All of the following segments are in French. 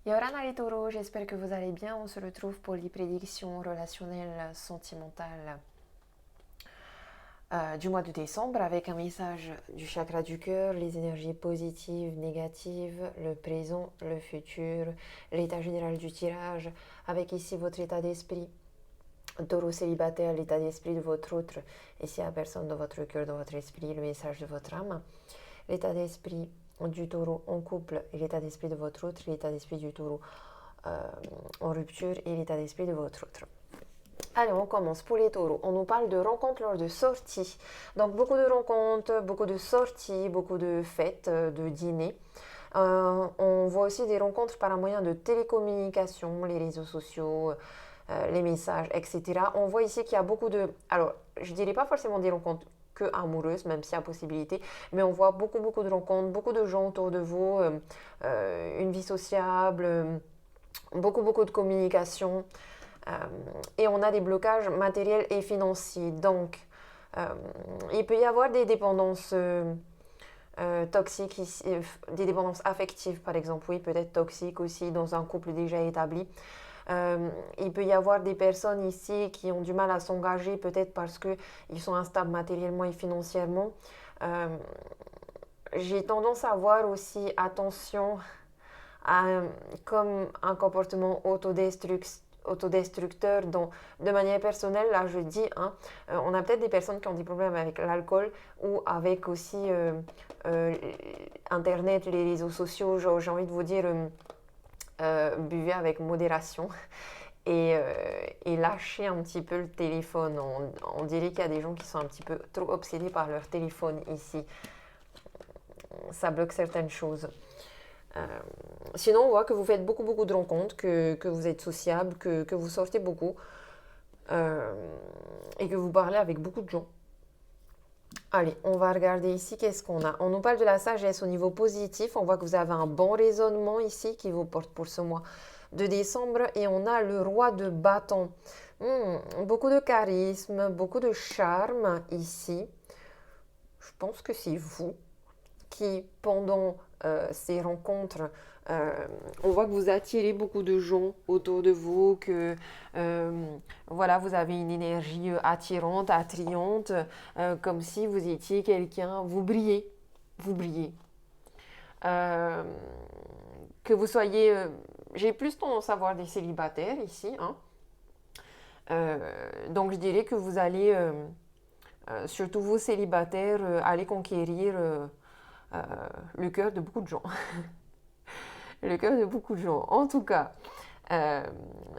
Yorana les taureaux, j'espère que vous allez bien. On se retrouve pour les prédictions relationnelles sentimentales du mois de décembre avec un message du chakra du cœur, les énergies positives, négatives, le présent, le futur, l'état général du tirage, avec ici votre état d'esprit. Taureau célibataire, l'état d'esprit de votre autre, et s'il n'y a personne dans votre cœur, dans votre esprit, le message de votre âme. L'état d'esprit du taureau en couple et l'état d'esprit de votre autre, l'état d'esprit du taureau en rupture et l'état d'esprit de votre autre. Allez, on commence pour les taureaux. On nous parle de rencontres lors de sorties. Donc, beaucoup de rencontres, beaucoup de sorties, beaucoup de fêtes, de dîners. On voit aussi des rencontres par un moyen de télécommunication, les réseaux sociaux, les messages, etc. On voit ici qu'il y a beaucoup de... Alors, je dirais pas forcément des rencontres que amoureuses, même s'il y a possibilité, mais on voit beaucoup de rencontres, beaucoup de gens autour de vous, une vie sociable, beaucoup de communication. Et on a des blocages matériels et financiers. Donc, il peut y avoir des dépendances toxiques, ici, des dépendances affectives par exemple, oui, peut-être toxiques aussi dans un couple déjà établi. Il peut y avoir des personnes ici qui ont du mal à s'engager, peut-être parce qu'ils sont instables matériellement et financièrement. J'ai tendance à voir aussi attention à, comme un comportement autodestructeur. Donc, de manière personnelle, là je dis, hein, on a peut-être des personnes qui ont des problèmes avec l'alcool ou avec aussi Internet, les réseaux sociaux. J'ai envie de vous dire, buvez avec modération et lâchez un petit peu le téléphone. On dirait qu'il y a des gens qui sont un petit peu trop obsédés par leur téléphone ici. Ça bloque certaines choses. Euh, Sinon, on voit que vous faites beaucoup de rencontres, que vous êtes sociable, que vous sortez beaucoup euh, et que vous parlez avec beaucoup de gens. Allez, on va regarder ici qu'est-ce qu'on a. On nous parle de la sagesse au niveau positif. On voit que vous avez un bon raisonnement ici qui vous porte pour ce mois de décembre. Et on a le roi de bâton. Beaucoup de charisme, beaucoup de charme ici. Je pense que c'est vous qui, pendant ces rencontres, on voit que vous attirez beaucoup de gens autour de vous, que voilà, vous avez une énergie attirante, attrayante, comme si vous étiez quelqu'un, vous brillez. Euh, que vous soyez, j'ai plus tendance à voir des célibataires ici, hein. Donc je dirais que vous allez, surtout vous célibataires, aller conquérir euh, le cœur de beaucoup de gens. Le cœur de beaucoup de gens. En tout cas, euh,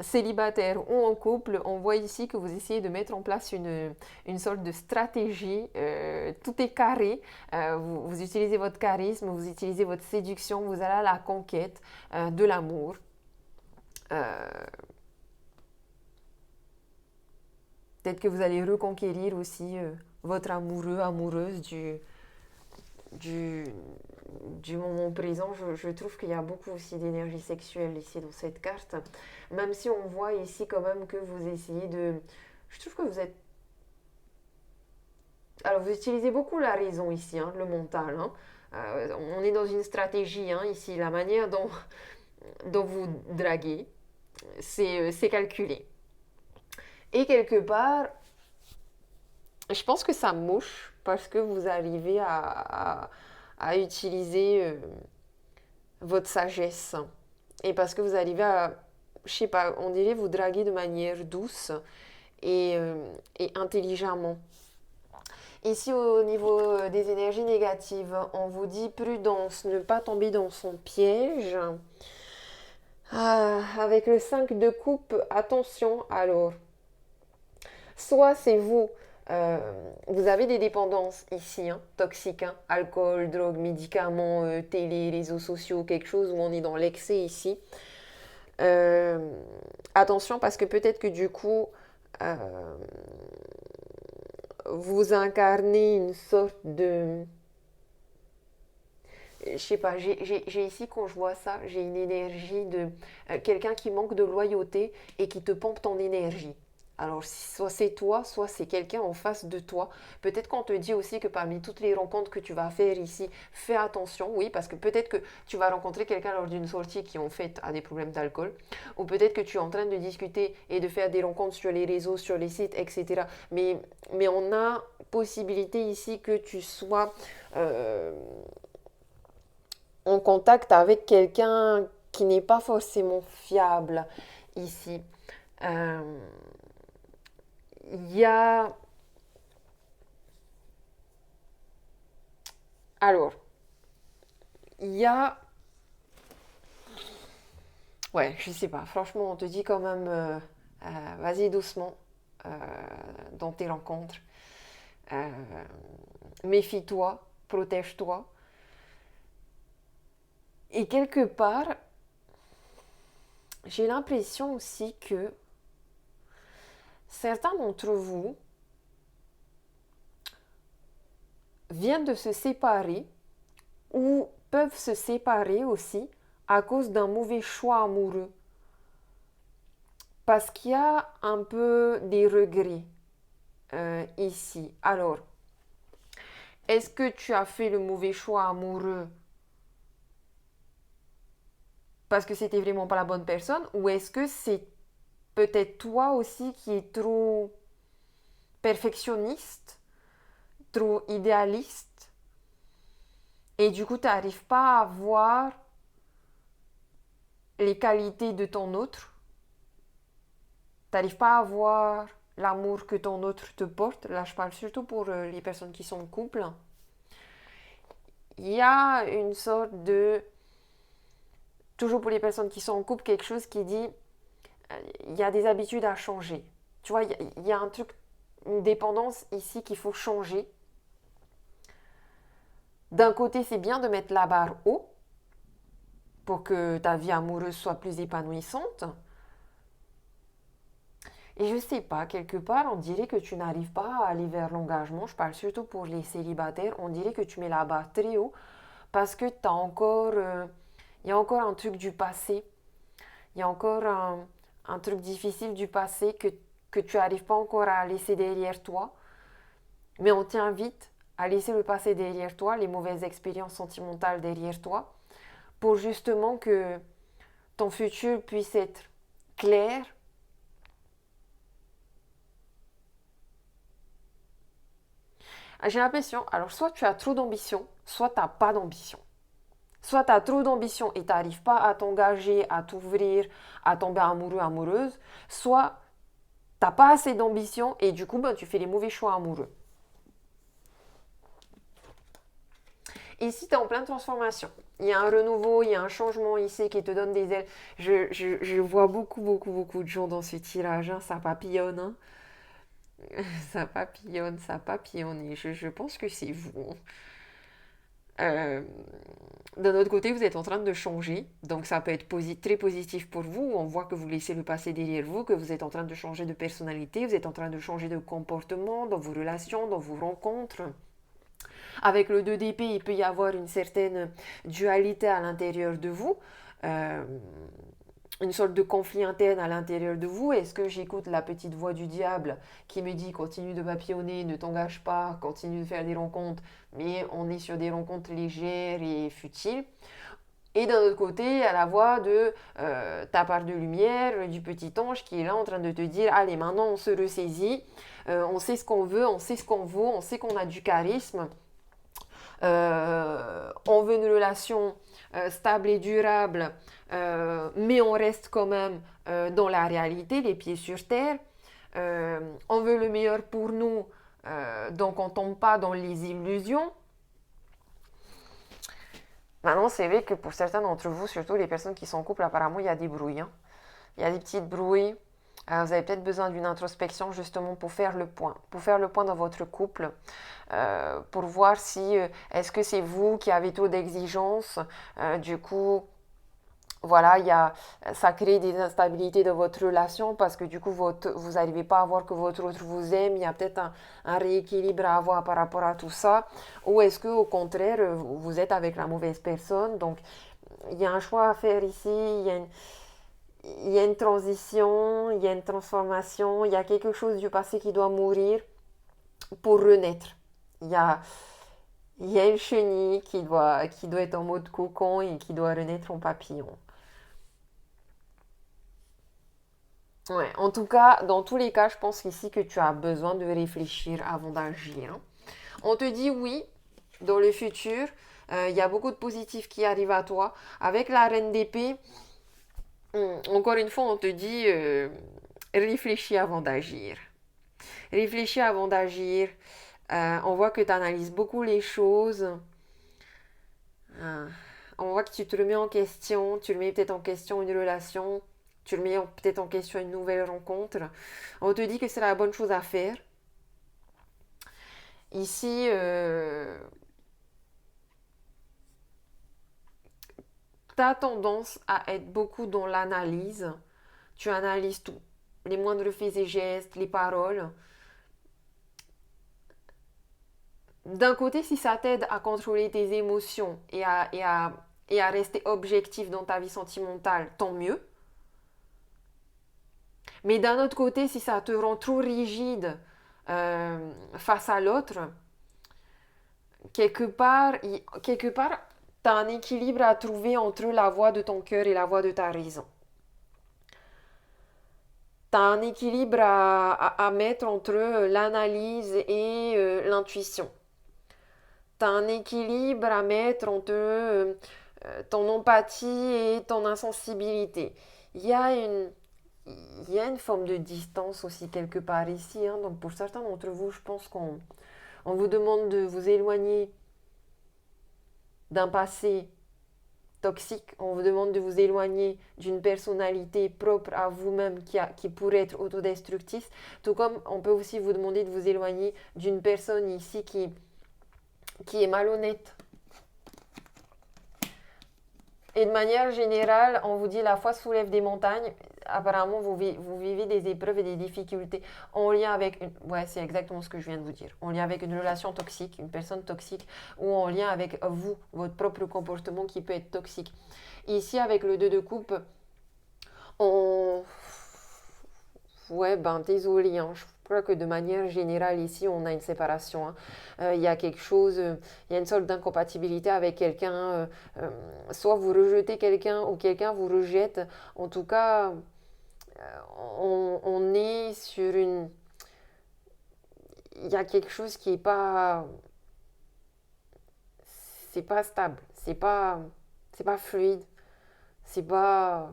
célibataire ou en couple, on voit ici que vous essayez de mettre en place une sorte de stratégie. Tout est carré. Vous utilisez votre charisme, vous utilisez votre séduction, vous allez à la conquête de l'amour. Euh, Peut-être que vous allez reconquérir aussi votre amoureux, amoureuse du, du moment présent. Je trouve qu'il y a beaucoup aussi d'énergie sexuelle ici dans cette carte. Même si on voit ici quand même que vous essayez de... Je trouve que vous êtes... Alors vous utilisez beaucoup la raison ici, hein, le mental. Hein. On est dans une stratégie hein, ici. La manière dont vous draguez, c'est calculé. Et quelque part, je pense que ça mouche parce que vous arrivez à utiliser votre sagesse. Et parce que vous arrivez à, je sais pas, on dirait vous draguer de manière douce et intelligemment. Ici, au niveau des énergies négatives, on vous dit prudence, ne pas tomber dans son piège. Avec le 5 de coupe, attention alors. Soit c'est vous, euh, vous avez des dépendances ici, hein, toxiques, hein, alcool, drogue, médicaments, télé, réseaux sociaux, quelque chose où on est dans l'excès ici. Euh, Attention parce que peut-être que du coup, euh, vous incarnez une sorte de... Je sais pas, j'ai ici quand je vois ça, j'ai une énergie de quelqu'un qui manque de loyauté et qui te pompe ton énergie. Alors, soit c'est toi, soit c'est quelqu'un en face de toi. Peut-être qu'on te dit aussi que parmi toutes les rencontres que tu vas faire ici, fais attention, oui, parce que peut-être que tu vas rencontrer quelqu'un lors d'une sortie qui en fait a des problèmes d'alcool, ou peut-être que tu es en train de discuter et de faire des rencontres sur les réseaux, sur les sites, etc. Mais on a possibilité ici que tu sois en contact avec quelqu'un qui n'est pas forcément fiable ici. Euh, Il y a... Alors, il y a... Ouais, je sais pas. Franchement, on te dit quand même, vas-y doucement euh, dans tes rencontres. Euh, Méfie-toi, protège-toi. Et quelque part, j'ai l'impression aussi que certains d'entre vous viennent de se séparer ou peuvent se séparer aussi à cause d'un mauvais choix amoureux. Parce qu'il y a un peu des regrets ici. Alors, est-ce que tu as fait le mauvais choix amoureux parce que c'était vraiment pas la bonne personne ou est-ce que c'est peut-être toi aussi qui es trop perfectionniste, trop idéaliste et du coup tu n'arrives pas à voir les qualités de ton autre, tu n'arrives pas à voir l'amour que ton autre te porte. Là je parle surtout pour les personnes qui sont en couple. Il y a une sorte de, toujours pour les personnes qui sont en couple, quelque chose qui dit il y a des habitudes à changer. Tu vois, il y a un truc, une dépendance ici qu'il faut changer. D'un côté, c'est bien de mettre la barre haut pour que ta vie amoureuse soit plus épanouissante. Et je sais pas, quelque part, on dirait que tu n'arrives pas à aller vers l'engagement. Je parle surtout pour les célibataires. On dirait que tu mets la barre très haut parce que t'as encore, il y a encore un truc du passé. Il y a encore un truc difficile du passé que tu n'arrives pas encore à laisser derrière toi. Mais on t'invite à laisser le passé derrière toi, les mauvaises expériences sentimentales derrière toi, pour justement que ton futur puisse être clair. J'ai l'impression, alors soit tu as trop d'ambition, soit tu n'as pas d'ambition. Soit tu as trop d'ambition et tu n'arrives pas à t'engager, à t'ouvrir, à tomber amoureux, amoureuse, soit tu n'as pas assez d'ambition et du coup ben, tu fais les mauvais choix amoureux. Ici, tu es en pleine transformation. Il y a un renouveau, il y a un changement ici qui te donne des ailes. Je vois beaucoup de gens dans ce tirage. Hein. Ça papillonne. Hein. Ça papillonne. Et je pense que c'est vous. Hein. Euh, D'un autre côté, vous êtes en train de changer. Donc, ça peut être très positif pour vous. On voit que vous laissez le passé derrière vous, que vous êtes en train de changer de personnalité, vous êtes en train de changer de comportement dans vos relations, dans vos rencontres. Avec le 2 d'épée, il peut y avoir une certaine dualité à l'intérieur de vous, euh, une sorte de conflit interne à l'intérieur de vous. Est-ce que j'écoute la petite voix du diable qui me dit continue de papillonner, ne t'engage pas, continue de faire des rencontres, mais on est sur des rencontres légères et futiles. Et d'un autre côté, il y a la voix de ta part de lumière, du petit ange qui est là en train de te dire allez, maintenant on se ressaisit, on sait ce qu'on veut, on sait ce qu'on vaut, on sait qu'on a du charisme. On veut une relation stable et durable, mais on reste quand même dans la réalité, les pieds sur terre. On veut le meilleur pour nous, donc on ne tombe pas dans les illusions. Maintenant, c'est vrai que pour certains d'entre vous, surtout les personnes qui sont en couple, apparemment, il y a des brouilles. Hein. Il y a des petites brouilles. Vous avez peut-être besoin d'une introspection justement pour faire le point dans votre couple, pour voir si est-ce que c'est vous qui avez trop d'exigences, du coup voilà, ça crée des instabilités dans votre relation parce que du coup vous n'arrivez pas à voir que votre autre vous aime, il y a peut-être un rééquilibre à avoir par rapport à tout ça, ou est-ce que au contraire vous êtes avec la mauvaise personne, donc il y a un choix à faire ici, il y a une transition, il y a une transformation, il y a quelque chose du passé qui doit mourir pour renaître. Il y a, il y a une chenille qui doit être en mode cocon et qui doit renaître en papillon. Ouais, en tout cas, dans tous les cas, je pense ici que tu as besoin de réfléchir avant d'agir, hein. On te dit oui, dans le futur, il y a beaucoup de positifs qui arrivent à toi. Avec la reine d'épée, encore une fois, on te dit réfléchis avant d'agir. Réfléchis avant d'agir. On voit que tu analyses beaucoup les choses. Euh, on voit que tu te remets en question. Tu remets peut-être en question une relation. Tu remets peut-être en question une nouvelle rencontre. On te dit que c'est la bonne chose à faire. Ici, tu as tendance à être beaucoup dans l'analyse. Tu analyses tout. Les moindres faits et gestes, les paroles. D'un côté, si ça t'aide à contrôler tes émotions et à rester objectif dans ta vie sentimentale, tant mieux. Mais d'un autre côté, si ça te rend trop rigide face à l'autre, quelque part, tu as un équilibre à trouver entre la voix de ton cœur et la voix de ta raison. Tu as un équilibre à mettre entre l'analyse et l'intuition. Tu as un équilibre à mettre entre ton empathie et ton insensibilité. Il y a une, il y a une forme de distance aussi quelque part ici, hein. Donc pour certains d'entre vous, je pense qu'on vous demande de vous éloigner d'un passé toxique, on vous demande de vous éloigner d'une personnalité propre à vous-même qui pourrait être autodestructrice, tout comme on peut aussi vous demander de vous éloigner d'une personne ici qui est malhonnête. Et de manière générale, on vous dit la foi soulève des montagnes. Apparemment, vous vivez des épreuves et des difficultés en lien avec ouais, c'est exactement ce que je viens de vous dire. En lien avec une relation toxique, une personne toxique, ou en lien avec vous, votre propre comportement qui peut être toxique. Ici, avec le 2 de coupe, on... Ouais, ben désolé, hein. Je crois que de manière générale, ici, on a une séparation, hein. Il y a quelque chose, il y a une sorte d'incompatibilité avec quelqu'un. Soit vous rejetez quelqu'un ou quelqu'un vous rejette. En tout cas, on est sur une... Il y a quelque chose qui est pas... C'est pas stable, c'est pas fluide, c'est pas...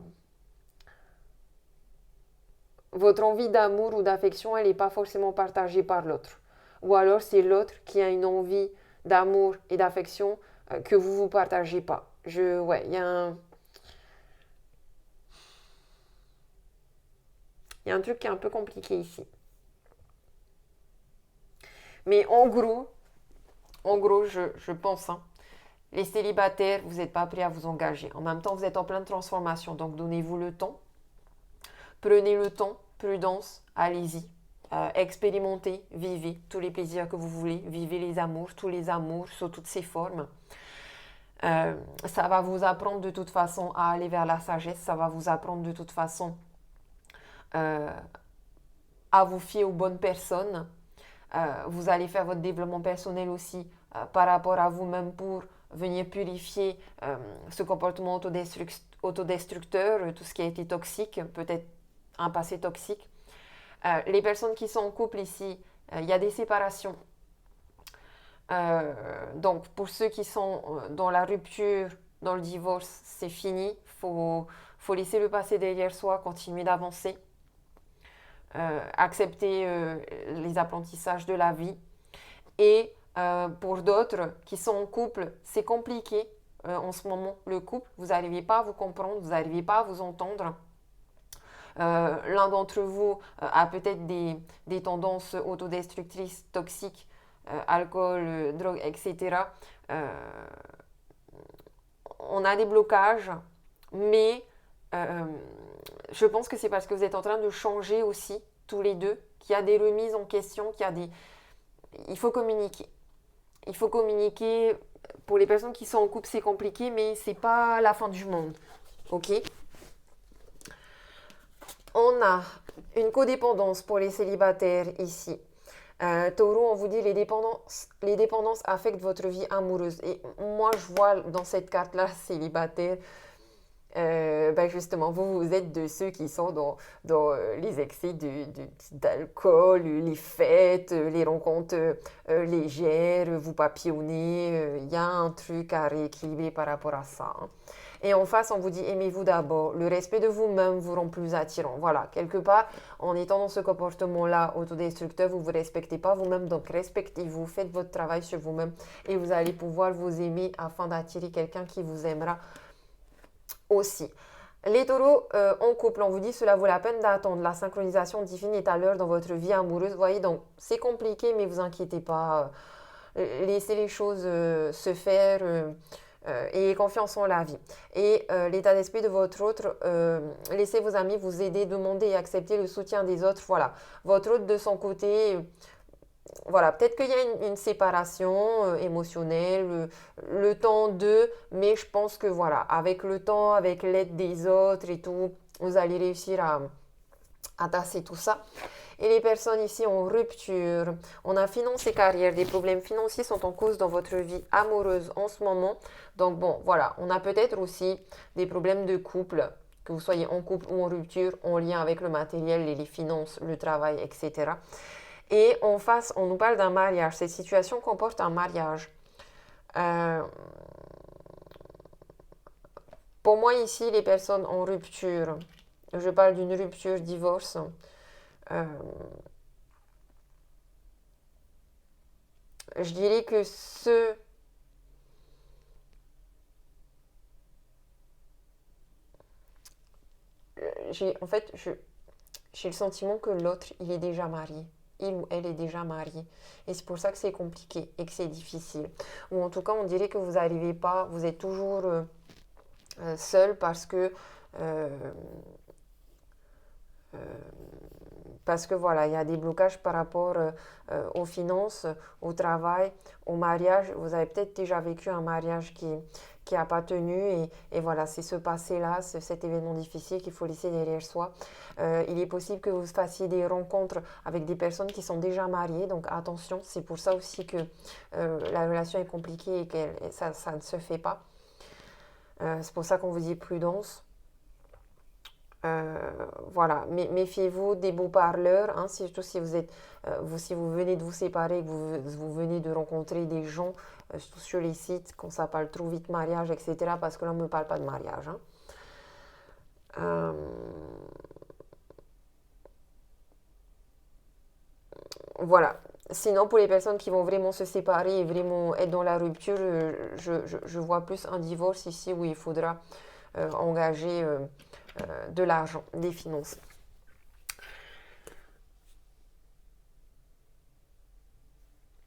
Votre envie d'amour ou d'affection, elle n'est pas forcément partagée par l'autre. Ou alors c'est l'autre qui a une envie d'amour et d'affection que vous ne vous partagez pas. Ouais, il y a un truc qui est un peu compliqué ici. Mais en gros, je pense, hein, les célibataires, vous n'êtes pas prêts à vous engager. En même temps, vous êtes en pleine transformation, donc donnez-vous le temps. Prenez le temps, prudence, allez-y. Expérimentez, vivez tous les plaisirs que vous voulez, vivez les amours, tous les amours sous toutes ces formes. Ça va vous apprendre de toute façon à aller vers la sagesse, ça va vous apprendre de toute façon euh, à vous fier aux bonnes personnes. Vous allez faire votre développement personnel aussi par rapport à vous-même pour venir purifier ce comportement autodestructeur, tout ce qui a été toxique, peut-être un passé toxique. Les personnes qui sont en couple ici, il y a des séparations. Donc pour ceux qui sont dans la rupture, dans le divorce, c'est fini. Faut laisser le passé derrière soi, continuer d'avancer. Accepter les apprentissages de la vie. Et pour d'autres qui sont en couple, c'est compliqué en ce moment. Le couple, vous n'arrivez pas à vous comprendre, vous n'arrivez pas à vous entendre. L'un d'entre vous a peut-être des tendances autodestructrices, toxiques, alcool, drogue, etc. On a des blocages, mais je pense que c'est parce que vous êtes en train de changer aussi, tous les deux, qu'il y a des remises en question, il faut communiquer. Il faut communiquer. Pour les personnes qui sont en couple, c'est compliqué, mais c'est pas la fin du monde. Ok ? On a une codépendance pour les célibataires ici. Taureau, on vous dit les dépendances affectent votre vie amoureuse. Et moi, je vois dans cette carte-là, célibataire, ben justement, vous êtes de ceux qui sont dans les excès d'alcool, les fêtes, les rencontres légères, vous papillonnez. Il y a un truc à rééquilibrer par rapport à ça. Hein. Et en face, on vous dit aimez-vous d'abord. Le respect de vous-même vous rend plus attirant. Voilà, quelque part, en étant dans ce comportement-là autodestructeur, vous ne vous respectez pas vous-même. Donc, respectez-vous, faites votre travail sur vous-même et vous allez pouvoir vous aimer afin d'attirer quelqu'un qui vous aimera aussi. Les taureaux en couple, on vous dit cela vaut la peine d'attendre. La synchronisation divine est à l'heure dans votre vie amoureuse. Vous voyez, donc c'est compliqué, mais vous inquiétez pas. Laissez les choses se faire. Ayez confiance en la vie. Et l'état d'esprit de votre autre, laissez vos amis vous aider, demander et accepter le soutien des autres. Voilà. Votre autre de son côté, voilà, peut-être qu'il y a une séparation émotionnelle, le temps d'eux, mais je pense que voilà, avec le temps, avec l'aide des autres et tout, vous allez réussir à tasser tout ça. Et les personnes ici en rupture, on a finance et carrière, des problèmes financiers sont en cause dans votre vie amoureuse en ce moment. Donc bon, voilà, on a peut-être aussi des problèmes de couple, que vous soyez en couple ou en rupture, en lien avec le matériel, les finances, le travail, etc. Et en face, on nous parle d'un mariage. Cette situation comporte un mariage. Pour moi, ici, les personnes en rupture, je parle d'une rupture, divorce. Euh, je dirais que en fait, j'ai le sentiment que l'autre, il est déjà marié. Il ou elle est déjà marié. Et c'est pour ça que c'est compliqué et que c'est difficile. Ou en tout cas, on dirait que vous n'arrivez pas, vous êtes toujours seul euh, euh, parce que voilà, il y a des blocages par rapport aux finances, au travail, au mariage. Vous avez peut-être déjà vécu un mariage qui n'a pas tenu et voilà, c'est ce passé-là, cet événement difficile qu'il faut laisser derrière soi. Il est possible que vous fassiez des rencontres avec des personnes qui sont déjà mariées, donc attention, c'est pour ça aussi que la relation est compliquée et que ça ne se fait pas. C'est pour ça qu'on vous dit prudence. Voilà, méfiez-vous des beaux parleurs, hein, surtout si vous êtes, si vous venez de vous séparer, que vous venez de rencontrer des gens sur les sites, quand ça parle trop vite mariage, etc. Parce que là, on ne me parle pas de mariage. Hein. Euh, voilà. Sinon, pour les personnes qui vont vraiment se séparer et vraiment être dans la rupture, je vois plus un divorce ici où il faudra engager de l'argent, des finances.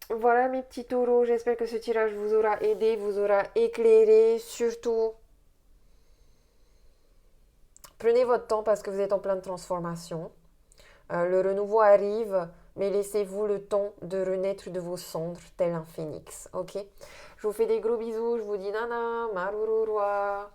Voilà mes petits taureaux, j'espère que ce tirage vous aura aidé, vous aura éclairé. Surtout, prenez votre temps parce que vous êtes en pleine transformation. Le renouveau arrive, mais laissez-vous le temps de renaître de vos cendres tel un phénix. Ok. Je vous fais des gros bisous, je vous dis nana, marururua.